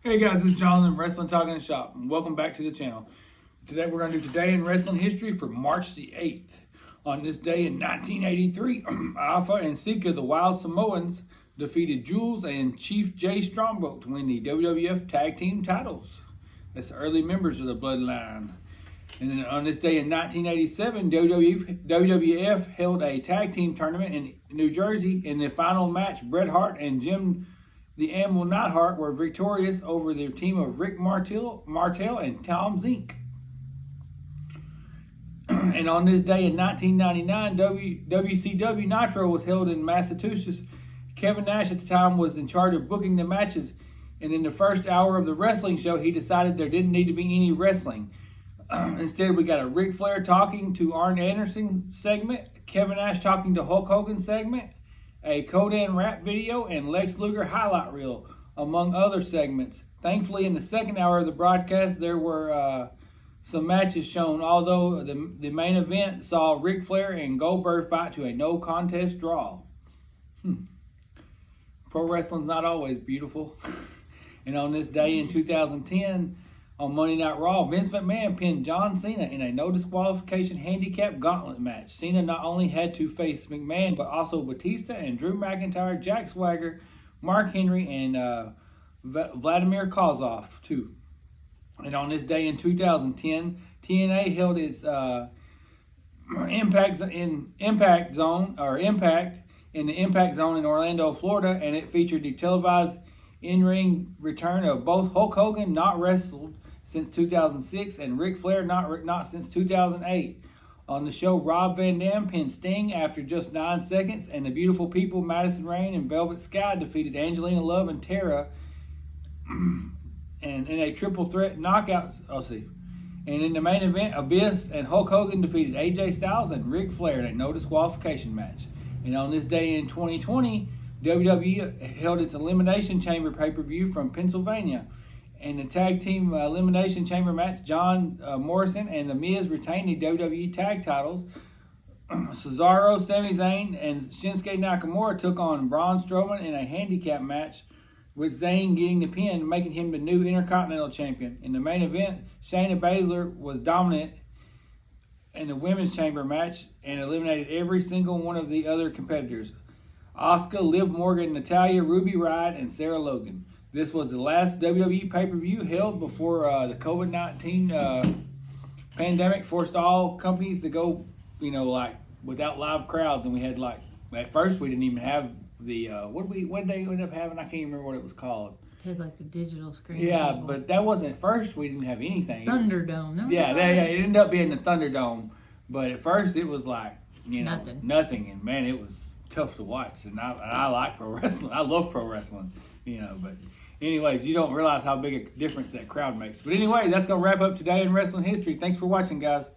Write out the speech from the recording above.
Hey guys, this is Jonathan, Wrestling Talking and Shop, and welcome back to the channel. Today we're going to do Today in Wrestling History for March the 8th. On this day in 1983, Alpha and Sika, the Wild Samoans, defeated Jules and Chief Jay Strongbow to win the WWF Tag Team titles. That's the early members of the Bloodline. And then on this day in 1987, WWF held a tag team tournament in New Jersey. In the final match, Bret Hart and Jim the Anvil Neidhart were victorious over their team of Rick Martel and Tom Zink. And on this day in 1999, WCW Nitro was held in Massachusetts. Kevin Nash at the time was in charge of booking the matches. And in the first hour of the wrestling show, he decided there didn't need to be any wrestling. Instead, we got a Ric Flair talking to Arn Anderson segment, Kevin Nash talking to Hulk Hogan segment, a Codan rap video, and Lex Luger highlight reel, among other segments. Thankfully, in the second hour of the broadcast, there were some matches shown, although the main event saw Ric Flair and Goldberg fight to a no contest draw. Pro wrestling's not always beautiful. And on this day in 2010, on Monday Night Raw, Vince McMahon pinned John Cena in a no disqualification handicap gauntlet match. Cena not only had to face McMahon, but also Batista and Drew McIntyre, Jack Swagger, Mark Henry, and Vladimir Kozlov too. And on this day in 2010, TNA held its Impact in the Impact Zone in Orlando, Florida, and it featured the televised in-ring return of both Hulk Hogan, not wrestled since 2006, and Ric Flair, not since 2008. On the show, Rob Van Dam pinned Sting after just 9 seconds, and the Beautiful People, Madison Rayne and Velvet Sky, defeated Angelina Love and Tara, and in a triple threat knockout. And in the main event, Abyss and Hulk Hogan defeated AJ Styles and Ric Flair in a no disqualification match. And on this day in 2020, WWE held its Elimination Chamber pay-per-view from Pennsylvania. In the Tag Team Elimination Chamber match, John Morrison and The Miz retained the WWE Tag titles. Cesaro, Sami Zayn, and Shinsuke Nakamura took on Braun Strowman in a handicap match, with Zayn getting the pin, making him the new Intercontinental Champion. In the main event, Shayna Baszler was dominant in the Women's Chamber match and eliminated every single one of the other competitors: Asuka, Liv Morgan, Natalya, Ruby Riott, and Sarah Logan. This was the last WWE pay-per-view held before the COVID-19 pandemic forced all companies to go, without live crowds. And we had at first we didn't even have the, what did they end up having? I can't even remember what it was called. It had the digital screen. Yeah, but that wasn't at first. We didn't have anything. Thunderdome. Yeah, it ended up being the Thunderdome. But at first it was nothing. And man, it was tough to watch. And I like pro wrestling. I love pro wrestling, but anyways, you don't realize how big a difference that crowd makes. But anyway, that's going to wrap up Today in Wrestling History. Thanks for watching, guys.